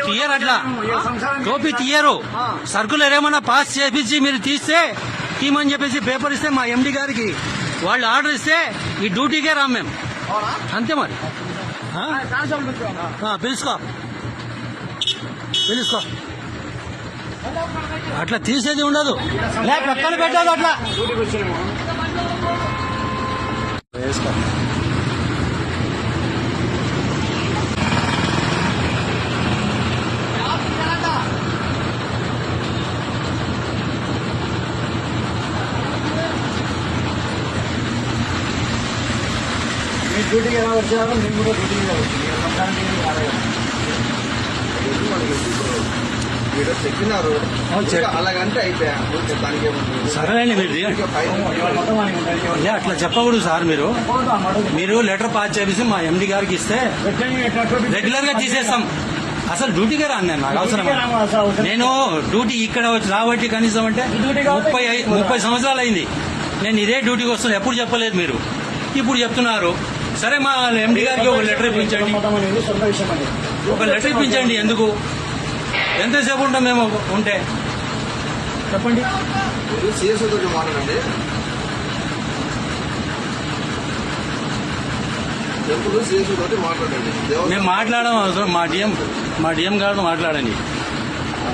తీయరు అట్లా టోపీ తీయరు. సర్కులర్ ఏమన్నా పాస్ చేపించి మీరు తీస్తే తీయమని చెప్పేసి పేపర్ ఇస్తే మా ఎండి గారికి వాళ్ళు ఆర్డర్ ఇస్తే ఈ డ్యూటీకే రాం మేము. అంతే మరి. పిలుచుకో పిలుచుకో. అట్లా తీసేది ఉండదు, పక్కన పెట్టదు అట్లా. మీ డ్యూటీకి ఎలా వచ్చారో మేము కూడా డ్యూటీకి చెప్పినారు అలాగంటే అయిపోయా. సరేనండి, మీరు అట్లా చెప్పకూడదు సార్. మీరు లెటర్ పాస్ చేసి మా ఎండి గారికి ఇస్తే రెగ్యులర్ గా తీసేస్తాం. అసలు డ్యూటీకే రాను నేను, నాకు అవసరం. నేను డ్యూటీ ఇక్కడ వచ్చి రాబట్టి కనీసం అంటే 30 సంవత్సరాలు అయింది నేను ఇదే డ్యూటీకి వస్తున్నా. ఎప్పుడు చెప్పలేదు మీరు, ఇప్పుడు చెప్తున్నారు. సరే మా ఎండి గారికి ఒక లెటర్ ఇప్పించండి, ఒక లెటర్ ఇప్పించండి. ఎందుకు ఎంతసేపు ఉంటాం మేము ఉంటే చెప్పండి. మాట్లాడండి. మేము మాట్లాడడం అవసరం. మా డిఎం గారితో మాట్లాడండి.